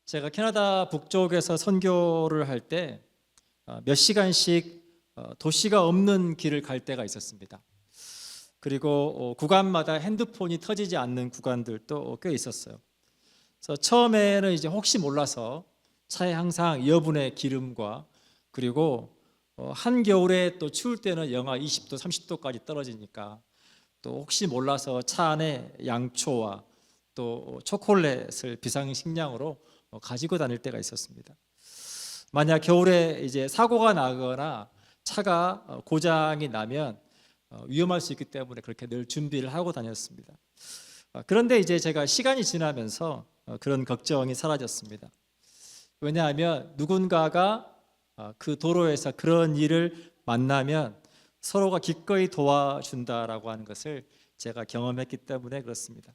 제가 캐나다 북쪽에서 선교를 할 때 몇 시간씩 도시가 없는 길을 갈 때가 있었습니다. 그리고 구간마다 핸드폰이 터지지 않는 구간들도 꽤 있었어요. 그래서 처음에는 이제 혹시 몰라서 차에 항상 이어분의 기름과 그리고 한겨울에 또 추울 때는 영하 20도, 30도까지 떨어지니까 또 혹시 몰라서 차 안에 양초와 또 초콜릿을 비상식량으로 가지고 다닐 때가 있었습니다. 만약 겨울에 이제 사고가 나거나 차가 고장이 나면 위험할 수 있기 때문에 그렇게 늘 준비를 하고 다녔습니다. 그런데 이제 제가 시간이 지나면서 그런 걱정이 사라졌습니다. 왜냐하면 누군가가 그 도로에서 그런 일을 만나면 서로가 기꺼이 도와준다라고 하는 것을 제가 경험했기 때문에 그렇습니다.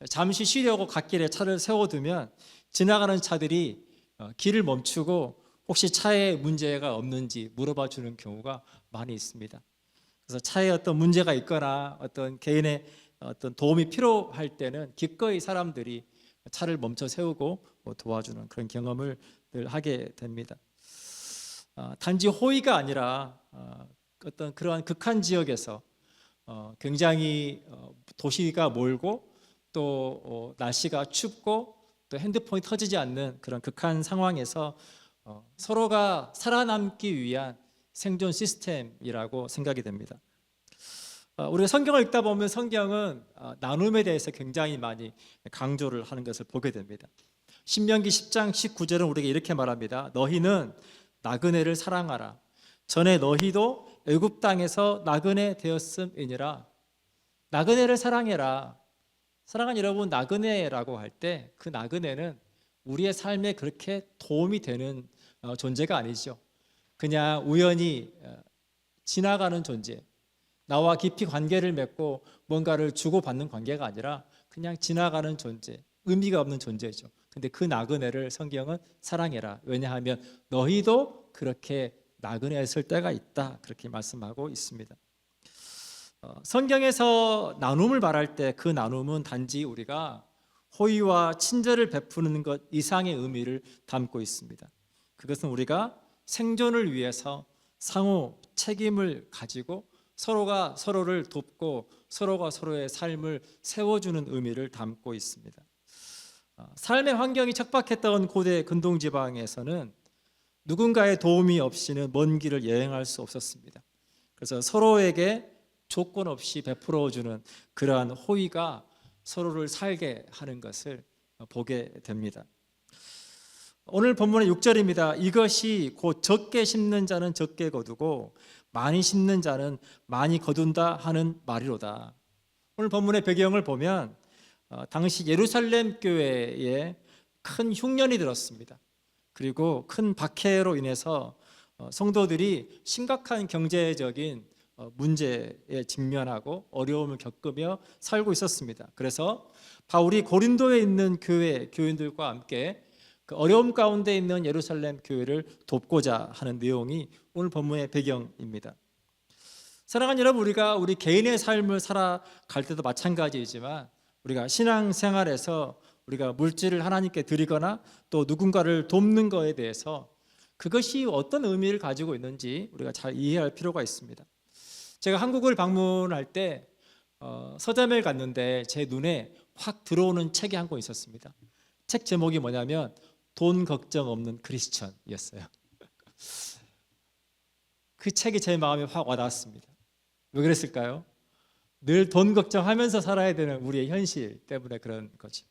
잠시 쉬려고 갓길에 차를 세워두면 지나가는 차들이 길을 멈추고 혹시 차에 문제가 없는지 물어봐 주는 경우가 많이 있습니다. 그래서 차에 어떤 문제가 있거나 어떤 개인의 어떤 도움이 필요할 때는 기꺼이 사람들이 차를 멈춰 세우고 도와주는 그런 경험을 늘 하게 됩니다. 단지 호의가 아니라 어떤 그러한 극한 지역에서 굉장히 도시가 멀고 또 날씨가 춥고 또 핸드폰이 터지지 않는 그런 극한 상황에서 서로가 살아남기 위한 생존 시스템이라고 생각이 됩니다. 우리가 성경을 읽다 보면 성경은 나눔에 대해서 굉장히 많이 강조를 하는 것을 보게 됩니다. 신명기 10장 19절은 우리에게 이렇게 말합니다. 너희는 나그네를 사랑하라. 전에 너희도 애굽 땅에서 나그네 되었음이니라. 나그네를 사랑해라. 사랑하는 여러분, 나그네라고 할 때 그 나그네는 우리의 삶에 그렇게 도움이 되는 존재가 아니죠. 그냥 우연히 지나가는 존재, 나와 깊이 관계를 맺고 뭔가를 주고받는 관계가 아니라 그냥 지나가는 존재, 의미가 없는 존재죠. 근데 그 나그네를 성경은 사랑해라. 왜냐하면 너희도 그렇게 나그네였을 때가 있다. 그렇게 말씀하고 있습니다. 성경에서 나눔을 말할 때 그 나눔은 단지 우리가 호의와 친절을 베푸는 것 이상의 의미를 담고 있습니다. 그것은 우리가 생존을 위해서 상호 책임을 가지고 서로가 서로를 돕고 서로가 서로의 삶을 세워주는 의미를 담고 있습니다. 삶의 환경이 척박했던 고대 근동지방에서는 누군가의 도움이 없이는 먼 길을 여행할 수 없었습니다. 그래서 서로에게 조건 없이 베풀어주는 그러한 호의가 서로를 살게 하는 것을 보게 됩니다. 오늘 본문의 6절입니다. 이것이 곧 적게 심는 자는 적게 거두고 많이 심는 자는 많이 거둔다 하는 말이로다. 오늘 본문의 배경을 보면 당시 예루살렘 교회에 큰 흉년이 들었습니다. 그리고 큰 박해로 인해서 성도들이 심각한 경제적인 문제에 직면하고 어려움을 겪으며 살고 있었습니다. 그래서 바울이 고린도에 있는 교인들과 함께 그 어려움 가운데 있는 예루살렘 교회를 돕고자 하는 내용이 오늘 본문의 배경입니다. 사랑하는 여러분, 우리가 우리 개인의 삶을 살아갈 때도 마찬가지이지만 우리가 신앙생활에서 우리가 물질을 하나님께 드리거나 또 누군가를 돕는 것에 대해서 그것이 어떤 의미를 가지고 있는지 우리가 잘 이해할 필요가 있습니다. 제가 한국을 방문할 때 서점에 갔는데 제 눈에 확 들어오는 책이 한 권 있었습니다. 책 제목이 뭐냐면 돈 걱정 없는 크리스천이었어요. 그 책이 제 마음에 확 와닿았습니다. 왜 그랬을까요? 늘 돈 걱정하면서 살아야 되는 우리의 현실 때문에 그런 거죠.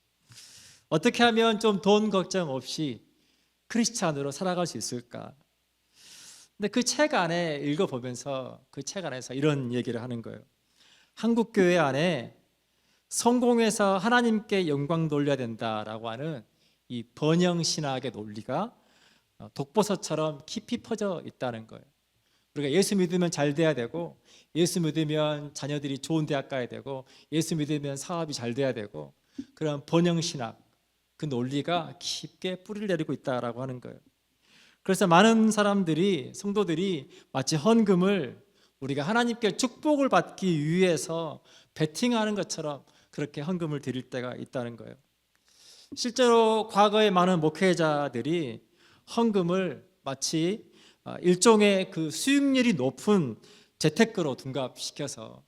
어떻게 하면 좀 돈 걱정 없이 크리스찬으로 살아갈 수 있을까? 근데 그 책 안에 읽어보면서 그 책 안에서 이런 얘기를 하는 거예요. 한국 교회 안에 성공해서 하나님께 영광 돌려야 된다라고 하는 이 번영신학의 논리가 독버섯처럼 깊이 퍼져 있다는 거예요. 우리가 예수 믿으면 잘 돼야 되고, 예수 믿으면 자녀들이 좋은 대학 가야 되고, 예수 믿으면 사업이 잘 돼야 되고, 그런 번영신학, 그 논리가 깊게 뿌리를 내리고 있다라고 하는 거예요. 그래서 많은 사람들이, 성도들이 마치 헌금을 우리가 하나님께 축복을 받기 위해서 베팅하는 것처럼 그렇게 헌금을 드릴 때가 있다는 거예요. 실제로 과거의 많은 목회자들이 헌금을 마치 일종의 그 수익률이 높은 재테크로 둔갑시켜서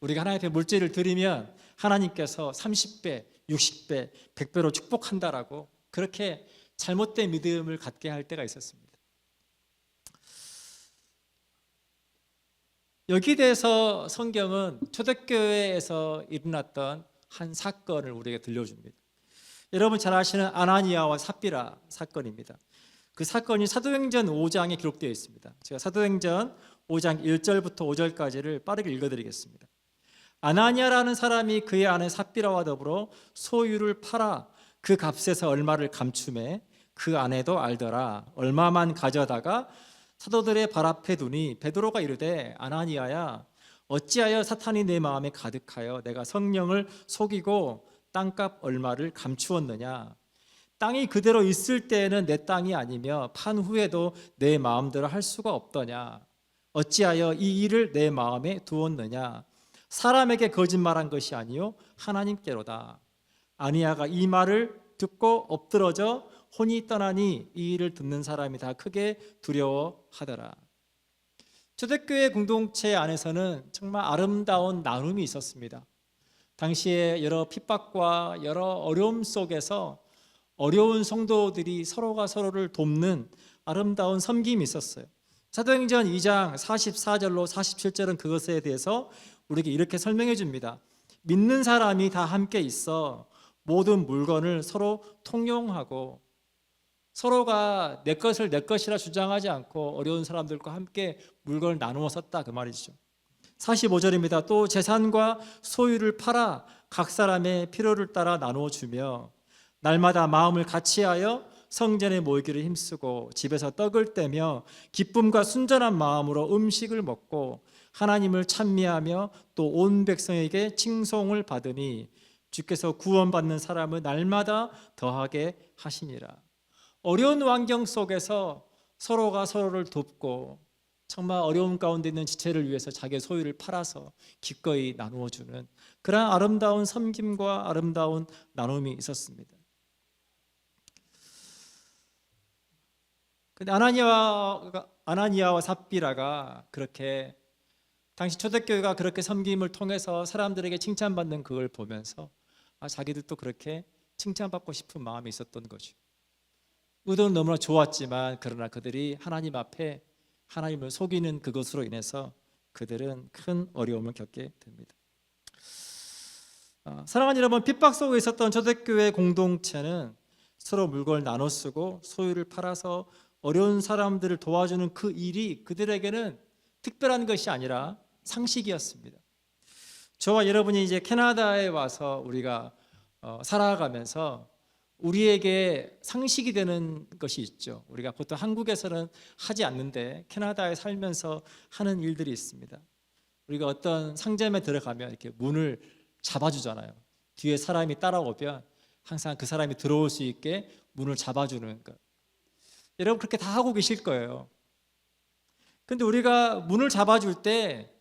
우리가 하나님 앞에 물질을 드리면 하나님께서 30배, 60배, 100배로 축복한다라고 그렇게 잘못된 믿음을 갖게 할 때가 있었습니다. 여기에 대해서 성경은 초대교회에서 일어났던 한 사건을 우리에게 들려줍니다. 여러분 잘 아시는 아나니아와 삽비라 사건입니다. 그 사건이 사도행전 5장에 기록되어 있습니다. 제가 사도행전 5장 1절부터 5절까지를 빠르게 읽어드리겠습니다. 아나니아라는 사람이 그의 아내 삽비라와 더불어 소유를 팔아 그 값에서 얼마를 감추매 그 아내도 알더라. 얼마만 가져다가 사도들의 발 앞에 두니 베드로가 이르되 아나니아야 어찌하여 사탄이 내 마음에 가득하여 내가 성령을 속이고 땅값 얼마를 감추었느냐. 땅이 그대로 있을 때에는 내 땅이 아니며 판 후에도 내 마음대로 할 수가 없더냐. 어찌하여 이 일을 내 마음에 두었느냐. 사람에게 거짓말한 것이 아니요 하나님께로다. 아니아가 이 말을 듣고 엎드러져 혼이 떠나니 이 일을 듣는 사람이 다 크게 두려워하더라. 초대교회 공동체 안에서는 정말 아름다운 나눔이 있었습니다. 당시에 여러 핍박과 여러 어려움 속에서 어려운 성도들이 서로가 서로를 돕는 아름다운 섬김이 있었어요. 사도행전 2장 44절로 47절은 그것에 대해서 우리에게 이렇게 설명해 줍니다. 믿는 사람이 다 함께 있어 모든 물건을 서로 통용하고 서로가 내 것을 내 것이라 주장하지 않고 어려운 사람들과 함께 물건을 나누어 썼다 그 말이죠. 45절입니다. 또 재산과 소유를 팔아 각 사람의 필요를 따라 나누어 주며 날마다 마음을 같이하여 성전에 모이기를 힘쓰고 집에서 떡을 떼며 기쁨과 순전한 마음으로 음식을 먹고 하나님을 찬미하며 또 온 백성에게 칭송을 받으니 주께서 구원받는 사람을 날마다 더하게 하시니라. 어려운 환경 속에서 서로가 서로를 돕고 정말 어려운 가운데 있는 지체를 위해서 자기의 소유를 팔아서 기꺼이 나누어 주는 그런 아름다운 섬김과 아름다운 나눔이 있었습니다. 근데 아나니아와 삽비라가 그렇게 당시 초대교회가 그렇게 섬김을 통해서 사람들에게 칭찬받는 그걸 보면서 자기들도 그렇게 칭찬받고 싶은 마음이 있었던 거죠. 의도는 너무나 좋았지만 그러나 그들이 하나님 앞에 하나님을 속이는 그것으로 인해서 그들은 큰 어려움을 겪게 됩니다. 사랑하는 여러분, 핍박 속에 있었던 초대교회 공동체는 서로 물건을 나눠 쓰고 소유를 팔아서 어려운 사람들을 도와주는 그 일이 그들에게는 특별한 것이 아니라 상식이었습니다. 저와 여러분이 이제 캐나다에 와서 우리가 살아가면서 우리에게 상식이 되는 것이 있죠. 우리가 보통 한국에서는 하지 않는데 캐나다에 살면서 하는 일들이 있습니다. 우리가 어떤 상점에 들어가면 이렇게 문을 잡아주잖아요. 뒤에 사람이 따라오면 항상 그 사람이 들어올 수 있게 문을 잡아주는 것. 여러분 그렇게 다 하고 계실 거예요. 근데 우리가 문을 잡아줄 때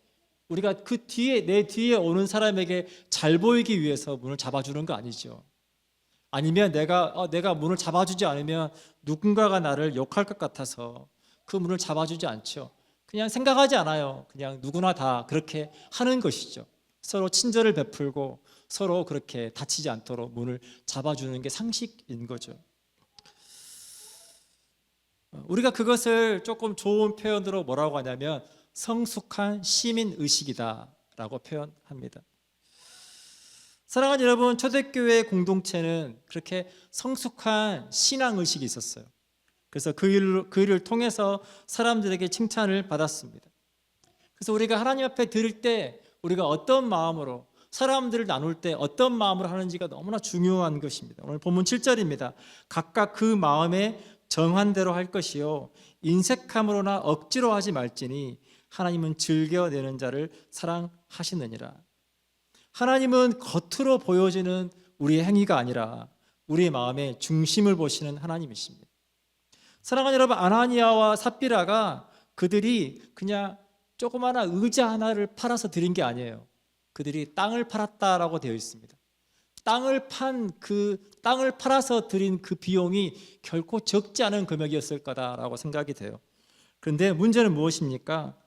우리가 그 뒤에 내 뒤에 오는 사람에게 잘 보이기 위해서 문을 잡아주는 거 아니죠. 아니면 내가 문을 잡아주지 않으면 누군가가 나를 욕할 것 같아서 그 문을 잡아주지 않죠. 그냥 생각하지 않아요. 그냥 누구나 다 그렇게 하는 것이죠. 서로 친절을 베풀고 서로 그렇게 다치지 않도록 문을 잡아주는 게 상식인 거죠. 우리가 그것을 조금 좋은 표현으로 뭐라고 하냐면 성숙한 시민의식이다라고 표현합니다. 사랑하는 여러분, 초대교회 공동체는 그렇게 성숙한 신앙의식이 있었어요. 그래서 그 일을 통해서 사람들에게 칭찬을 받았습니다. 그래서 우리가 하나님 앞에 드릴 때 우리가 어떤 마음으로 사람들을 나눌 때 어떤 마음으로 하는지가 너무나 중요한 것입니다. 오늘 본문 7절입니다. 각각 그 마음에 정한 대로 할 것이요 인색함으로나 억지로 하지 말지니 하나님은 즐겨내는 자를 사랑하시느니라. 하나님은 겉으로 보여지는 우리의 행위가 아니라 우리의 마음의 중심을 보시는 하나님이십니다. 사랑하는 여러분, 아나니아와 삽비라가 그들이 그냥 조그마한 의자 하나를 팔아서 드린 게 아니에요. 그들이 땅을 팔았다라고 되어 있습니다. 땅을 판 그 땅을 팔아서 드린 그 비용이 결코 적지 않은 금액이었을 거다라고 생각이 돼요. 그런데 문제는 무엇입니까?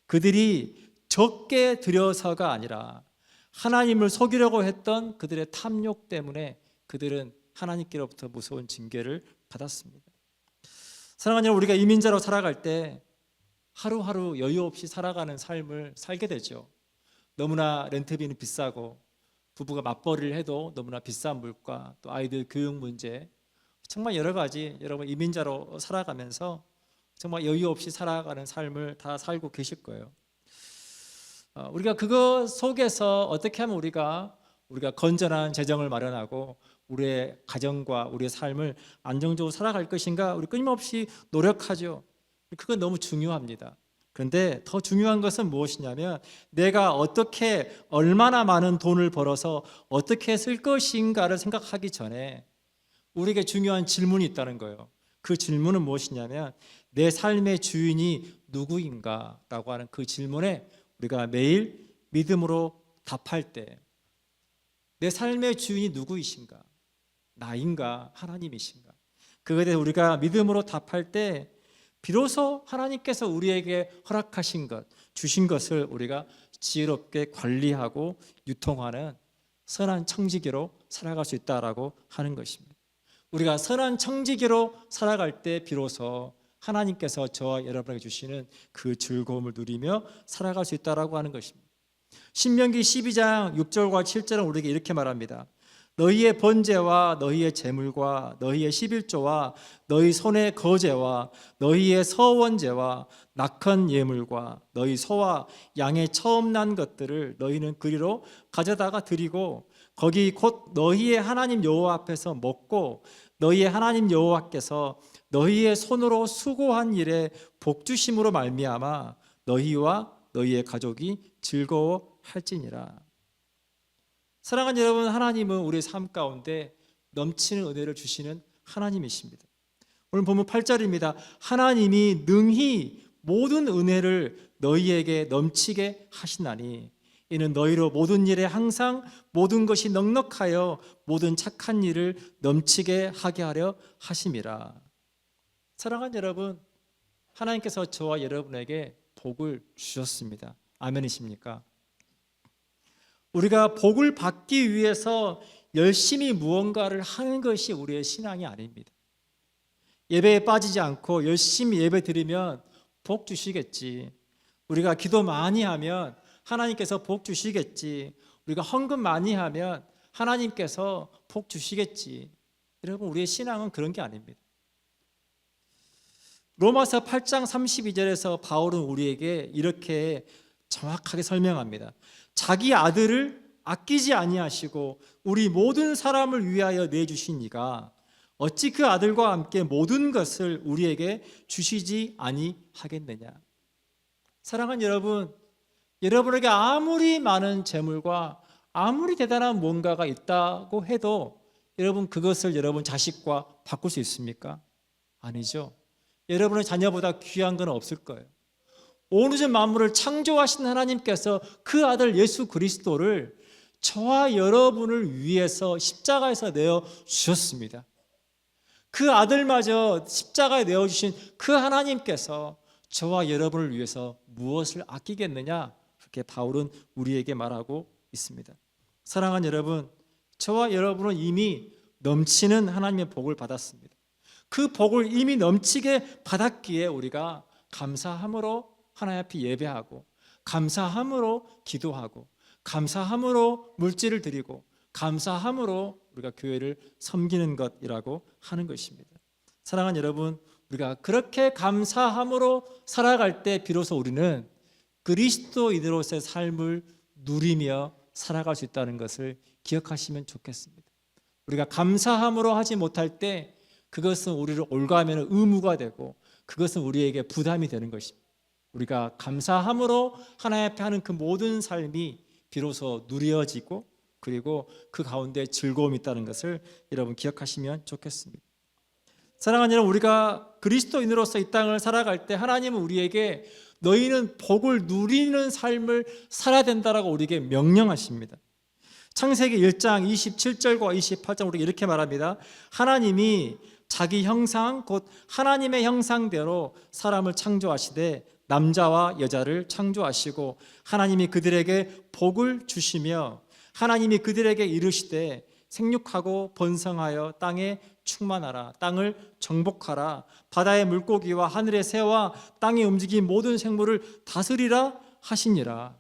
그들이 적게 들여서가 아니라 하나님을 속이려고 했던 그들의 탐욕 때문에 그들은 하나님께로부터 무서운 징계를 받았습니다. 사랑하는 여러분, 우리가 이민자로 살아갈 때 하루하루 여유 없이 살아가는 삶을 살게 되죠. 너무나 렌트비는 비싸고 부부가 맞벌이를 해도 너무나 비싼 물가, 또 아이들 교육 문제, 정말 여러 가지 여러분 이민자로 살아가면서 정말 여유 없이 살아가는 삶을 다 살고 계실 거예요. 우리가 그거 속에서 어떻게 하면 우리가 건전한 재정을 마련하고 우리의 가정과 우리의 삶을 안정적으로 살아갈 것인가, 우리 끊임없이 노력하죠. 그건 너무 중요합니다. 그런데 더 중요한 것은 무엇이냐면 내가 어떻게 얼마나 많은 돈을 벌어서 어떻게 쓸 것인가를 생각하기 전에 우리에게 중요한 질문이 있다는 거예요. 그 질문은 무엇이냐면 내 삶의 주인이 누구인가 라고 하는 그 질문에 우리가 매일 믿음으로 답할 때 내 삶의 주인이 누구이신가? 나인가? 하나님이신가? 그것에 대해 우리가 믿음으로 답할 때 비로소 하나님께서 우리에게 허락하신 것, 주신 것을 우리가 지혜롭게 관리하고 유통하는 선한 청지기로 살아갈 수 있다라고 하는 것입니다. 우리가 선한 청지기로 살아갈 때 비로소 하나님께서 저와 여러분에게 주시는 그 즐거움을 누리며 살아갈 수 있다라고 하는 것입니다. 신명기 12장 6절과 7절은 우리에게 이렇게 말합니다. 너희의 번제와 너희의 제물과 너희의 11조와 너희 손의 거제와 너희의 서원제와 낙헌 예물과 너희 소와 양의 처음 난 것들을 너희는 그리로 가져다가 드리고 거기 곧 너희의 하나님 여호와 앞에서 먹고 너희의 하나님 여호와께서 너희의 손으로 수고한 일에 복주심으로 말미암아 너희와 너희의 가족이 즐거워할지니라. 사랑하는 여러분, 하나님은 우리의 삶 가운데 넘치는 은혜를 주시는 하나님이십니다. 오늘 본문 8절입니다. 하나님이 능히 모든 은혜를 너희에게 넘치게 하시나니 이는 너희로 모든 일에 항상 모든 것이 넉넉하여 모든 착한 일을 넘치게 하게 하려 하심이라. 사랑하는 여러분, 하나님께서 저와 여러분에게 복을 주셨습니다. 아멘이십니까? 우리가 복을 받기 위해서 열심히 무언가를 하는 것이 우리의 신앙이 아닙니다. 예배에 빠지지 않고 열심히 예배 드리면 복 주시겠지. 우리가 기도 많이 하면 하나님께서 복 주시겠지. 우리가 헌금 많이 하면 하나님께서 복 주시겠지. 여러분, 우리의 신앙은 그런 게 아닙니다. 로마서 8장 32절에서 바울은 우리에게 이렇게 정확하게 설명합니다. 자기 아들을 아끼지 아니하시고 우리 모든 사람을 위하여 내주신 이가 어찌 그 아들과 함께 모든 것을 우리에게 주시지 아니하겠느냐. 사랑하는 여러분, 여러분에게 아무리 많은 재물과 아무리 대단한 뭔가가 있다고 해도 여러분 그것을 여러분 자식과 바꿀 수 있습니까? 아니죠. 여러분의 자녀보다 귀한 건 없을 거예요. 온 우주 만물을 창조하신 하나님께서 그 아들 예수 그리스도를 저와 여러분을 위해서 십자가에서 내어 주셨습니다. 그 아들마저 십자가에 내어 주신 그 하나님께서 저와 여러분을 위해서 무엇을 아끼겠느냐? 그렇게 바울은 우리에게 말하고 있습니다. 사랑하는 여러분, 저와 여러분은 이미 넘치는 하나님의 복을 받았습니다. 그 복을 이미 넘치게 받았기에 우리가 감사함으로 하나님 앞에 예배하고 감사함으로 기도하고 감사함으로 물질을 드리고 감사함으로 우리가 교회를 섬기는 것이라고 하는 것입니다. 사랑하는 여러분, 우리가 그렇게 감사함으로 살아갈 때 비로소 우리는 그리스도인으로서의 삶을 누리며 살아갈 수 있다는 것을 기억하시면 좋겠습니다. 우리가 감사함으로 하지 못할 때 그것은 우리를 올가매는 의무가 되고 그것은 우리에게 부담이 되는 것입니다. 우리가 감사함으로 하나님 앞에 하는 그 모든 삶이 비로소 누려지고 그리고 그 가운데 즐거움이 있다는 것을 여러분 기억하시면 좋겠습니다. 사랑하는 여러분, 우리가 그리스도인으로서 이 땅을 살아갈 때 하나님은 우리에게 너희는 복을 누리는 삶을 살아야 된다라고 우리에게 명령하십니다. 창세기 1장 27절과 28절 우리가 이렇게 말합니다. 하나님이 자기 형상 곧 하나님의 형상대로 사람을 창조하시되 남자와 여자를 창조하시고 하나님이 그들에게 복을 주시며 하나님이 그들에게 이르시되 생육하고 번성하여 땅에 충만하라. 땅을 정복하라. 바다의 물고기와 하늘의 새와 땅에 움직인 모든 생물을 다스리라 하시니라.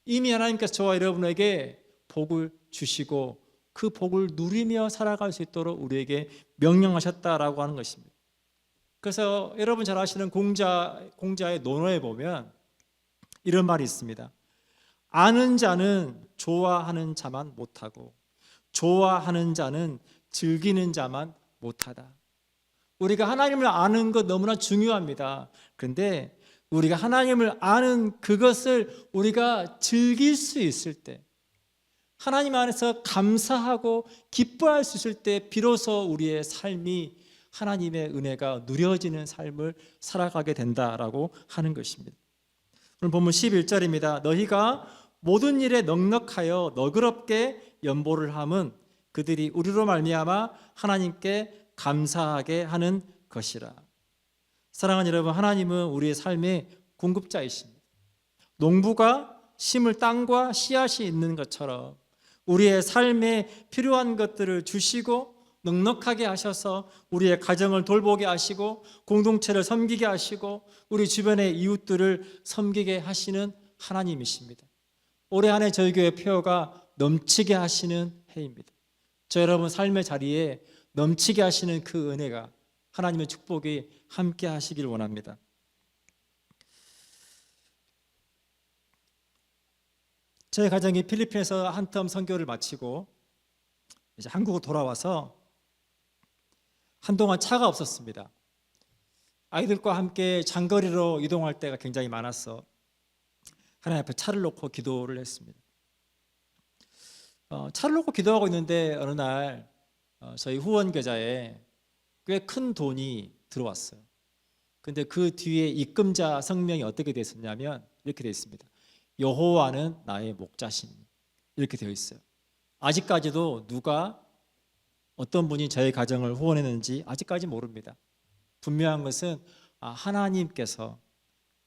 이미 하나님께서 저와 여러분에게 복을 주시고 그 복을 누리며 살아갈 수 있도록 우리에게 명령하셨다라고 하는 것입니다. 그래서 여러분 잘 아시는 공자의 논어에 보면 이런 말이 있습니다. 아는 자는 좋아하는 자만 못하고 좋아하는 자는 즐기는 자만 못하다. 우리가 하나님을 아는 것 너무나 중요합니다. 그런데 우리가 하나님을 아는 그것을 우리가 즐길 수 있을 때, 하나님 안에서 감사하고 기뻐할 수 있을 때 비로소 우리의 삶이 하나님의 은혜가 누려지는 삶을 살아가게 된다라고 하는 것입니다. 오늘 본문 11절입니다. 너희가 모든 일에 넉넉하여 너그럽게 연보를 함은 그들이 우리로 말미암아 하나님께 감사하게 하는 것이라. 사랑하는 여러분, 하나님은 우리의 삶의 공급자이십니다. 농부가 심을 땅과 씨앗이 있는 것처럼 우리의 삶에 필요한 것들을 주시고 넉넉하게 하셔서 우리의 가정을 돌보게 하시고 공동체를 섬기게 하시고 우리 주변의 이웃들을 섬기게 하시는 하나님이십니다. 올해 한 해 저희 교회 표어가 넘치게 하시는 해입니다. 저 여러분 삶의 자리에 넘치게 하시는 그 은혜가, 하나님의 축복이 함께 하시길 원합니다. 저희 가정이 필리핀에서 한 텀 선교를 마치고 이제 한국으로 돌아와서 한동안 차가 없었습니다. 아이들과 함께 장거리로 이동할 때가 굉장히 많았어 하나님 앞에 차를 놓고 기도를 했습니다. 차를 놓고 기도하고 있는데 어느 날 저희 후원 계좌에 꽤 큰 돈이 들어왔어요. 근데 그 뒤에 입금자 성명이 어떻게 되어 있었냐면 이렇게 되어 있습니다. 여호와는 나의 목자신, 이렇게 되어 있어요. 아직까지도 누가 어떤 분이 저희 가정을 후원했는지 아직까지 모릅니다. 분명한 것은 하나님께서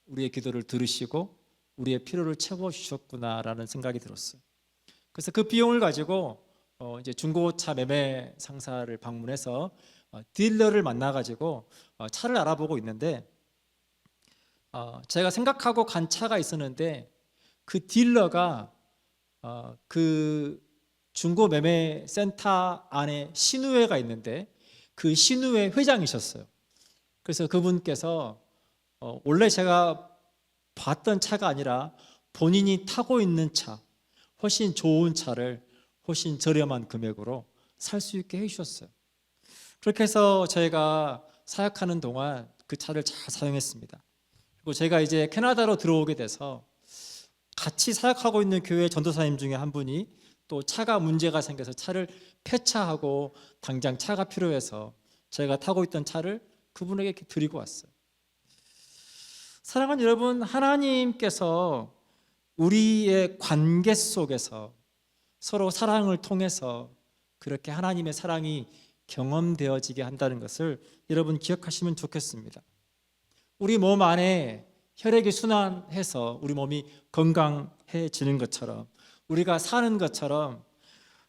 우리의 기도를 들으시고 우리의 필요를 채워주셨구나라는 생각이 들었어요. 그래서 그 비용을 가지고 이제 중고차 매매 상사를 방문해서 딜러를 만나가지고 차를 알아보고 있는데 제가 생각하고 간 차가 있었는데 그 딜러가 그 중고 매매 센터 안에 신우회가 있는데 그 신우회 회장이셨어요. 그래서 그분께서 원래 제가 봤던 차가 아니라 본인이 타고 있는 차, 훨씬 좋은 차를 훨씬 저렴한 금액으로 살 수 있게 해주셨어요. 그렇게 해서 저희가 사역하는 동안 그 차를 잘 사용했습니다. 그리고 제가 이제 캐나다로 들어오게 돼서 같이 사역하고 있는 교회 전도사님 중에 한 분이 또 차가 문제가 생겨서 차를 폐차하고 당장 차가 필요해서 제가 타고 있던 차를 그분에게 드리고 왔어요. 사랑하는 여러분, 하나님께서 우리의 관계 속에서 서로 사랑을 통해서 그렇게 하나님의 사랑이 경험되어지게 한다는 것을 여러분 기억하시면 좋겠습니다. 우리 몸 안에 혈액이 순환해서 우리 몸이 건강해지는 것처럼, 우리가 사는 것처럼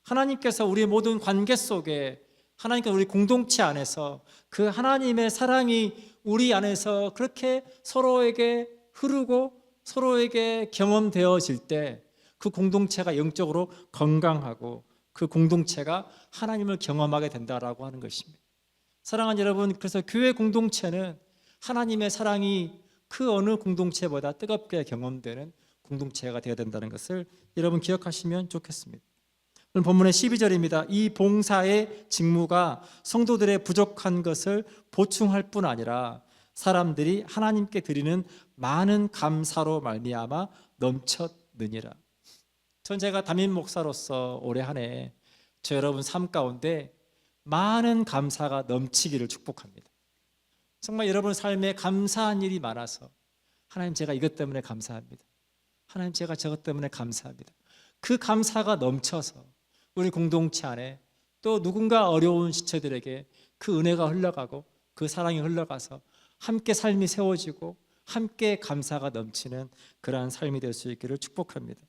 하나님께서 우리의 모든 관계 속에, 하나님께서 우리 공동체 안에서 그 하나님의 사랑이 우리 안에서 그렇게 서로에게 흐르고 서로에게 경험되어질 때 그 공동체가 영적으로 건강하고 그 공동체가 하나님을 경험하게 된다라고 하는 것입니다. 사랑하는 여러분, 그래서 교회 공동체는 하나님의 사랑이 그 어느 공동체보다 뜨겁게 경험되는 공동체가 되어야 된다는 것을 여러분 기억하시면 좋겠습니다. 오늘 본문의 12절입니다. 이 봉사의 직무가 성도들의 부족한 것을 보충할 뿐 아니라 사람들이 하나님께 드리는 많은 감사로 말미암아 넘쳤느니라. 전 제가 담임 목사로서 올해 한 해 저 여러분 삶 가운데 많은 감사가 넘치기를 축복합니다. 정말 여러분 삶에 감사한 일이 많아서 하나님 제가 이것 때문에 감사합니다. 하나님 제가 저것 때문에 감사합니다. 그 감사가 넘쳐서 우리 공동체 안에 또 누군가 어려운 지체들에게 그 은혜가 흘러가고 그 사랑이 흘러가서 함께 삶이 세워지고 함께 감사가 넘치는 그러한 삶이 될 수 있기를 축복합니다.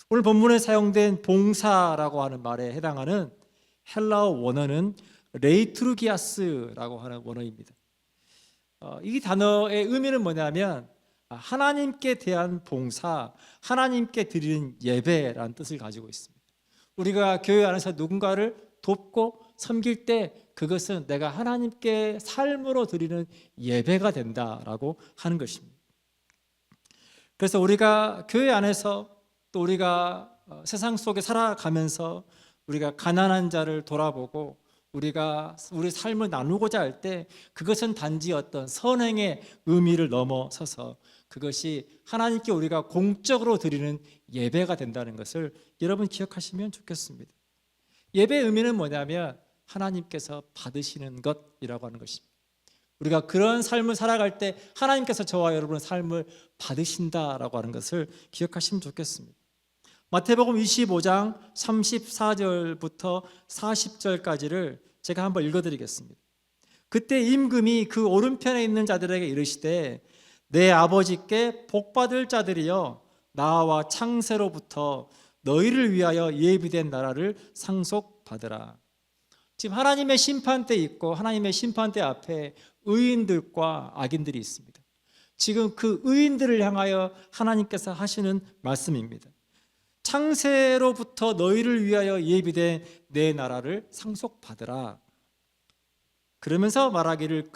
오늘 본문에 사용된 봉사라고 하는 말에 해당하는 헬라어 원어는 레이투르기아스라고 하는 원어입니다. 이 단어의 의미는 뭐냐면 하나님께 대한 봉사, 하나님께 드리는 예배라는 뜻을 가지고 있습니다. 우리가 교회 안에서 누군가를 돕고 섬길 때 그것은 내가 하나님께 삶으로 드리는 예배가 된다라고 하는 것입니다. 그래서 우리가 교회 안에서 또 우리가 세상 속에 살아가면서 우리가 가난한 자를 돌아보고 우리가 우리 삶을 나누고자 할 때 그것은 단지 어떤 선행의 의미를 넘어서서 그것이 하나님께 우리가 공적으로 드리는 예배가 된다는 것을 여러분 기억하시면 좋겠습니다. 예배의 의미는 뭐냐면 하나님께서 받으시는 것이라고 하는 것입니다. 우리가 그런 삶을 살아갈 때 하나님께서 저와 여러분의 삶을 받으신다라고 하는 것을 기억하시면 좋겠습니다. 마태복음 25장 34절부터 40절까지를 제가 한번 읽어드리겠습니다. 그때 임금이 그 오른편에 있는 자들에게 이르시되 내 아버지께 복받을 자들이여 나와 창세로부터 너희를 위하여 예비된 나라를 상속받으라. 지금 하나님의 심판대 있고 하나님의 심판대 앞에 의인들과 악인들이 있습니다. 지금 그 의인들을 향하여 하나님께서 하시는 말씀입니다. 창세로부터 너희를 위하여 예비된 내 나라를 상속받으라. 그러면서 말하기를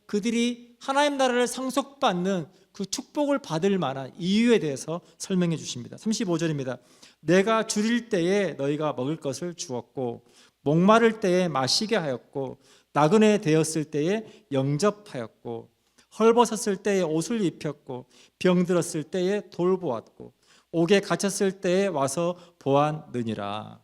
그들이 하나님 나라를 상속받는 그 축복을 받을 만한 이유에 대해서 설명해 주십니다. 35절입니다. 내가 줄일 때에 너희가 먹을 것을 주었고 목마를 때에 마시게 하였고 나그네 되었을 때에 영접하였고 헐벗었을 때에 옷을 입혔고 병들었을 때에 돌보았고 옥에 갇혔을 때에 와서 보았느니라.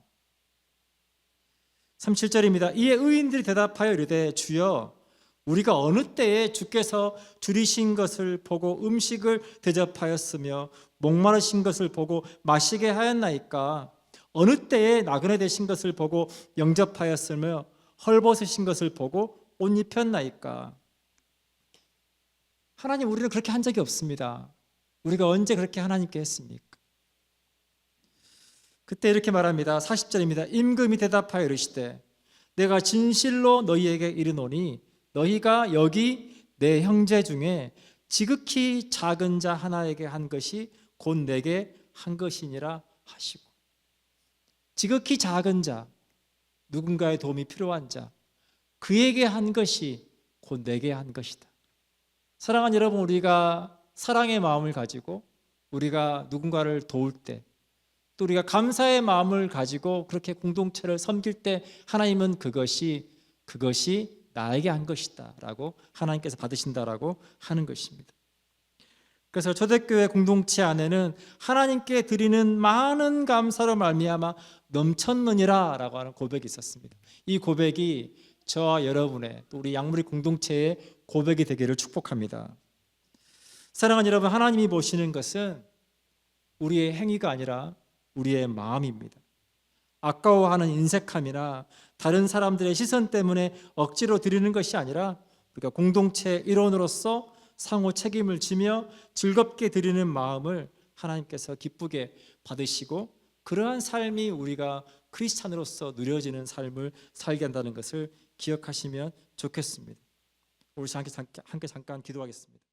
37절입니다. 이에 의인들이 대답하여 이르되 주여 우리가 어느 때에 주께서 줄이신 것을 보고 음식을 대접하였으며 목마르신 것을 보고 마시게 하였나이까? 어느 때에 나그네 되신 것을 보고 영접하였으며 헐벗으신 것을 보고 옷 입혔나이까? 하나님, 우리는 그렇게 한 적이 없습니다. 우리가 언제 그렇게 하나님께 했습니까? 그때 이렇게 말합니다. 40절입니다. 임금이 대답하여 이르시되 내가 진실로 너희에게 이르노니 너희가 여기 내 형제 중에 지극히 작은 자 하나에게 한 것이 곧 내게 한 것이니라 하시고, 지극히 작은 자, 누군가의 도움이 필요한 자, 그에게 한 것이 곧 내게 한 것이다. 사랑하는 여러분, 우리가 사랑의 마음을 가지고 우리가 누군가를 도울 때, 또 우리가 감사의 마음을 가지고 그렇게 공동체를 섬길 때 하나님은 그것이 나에게 한 것이다 라고 하나님께서 받으신다라고 하는 것입니다. 그래서 초대교회 공동체 안에는 하나님께 드리는 많은 감사로 말미암아 넘쳤느니라 라고 하는 고백이 있었습니다. 이 고백이 저와 여러분의 또 우리 양무리 공동체의 고백이 되기를 축복합니다. 사랑하는 여러분, 하나님이 보시는 것은 우리의 행위가 아니라 우리의 마음입니다. 아까워하는 인색함이나 다른 사람들의 시선 때문에 억지로 드리는 것이 아니라 우리가 공동체 일원으로서 상호 책임을 지며 즐겁게 드리는 마음을 하나님께서 기쁘게 받으시고 그러한 삶이 우리가 크리스찬으로서 누려지는 삶을 살게 한다는 것을 기억하시면 좋겠습니다. 우리 함께 잠깐 기도하겠습니다.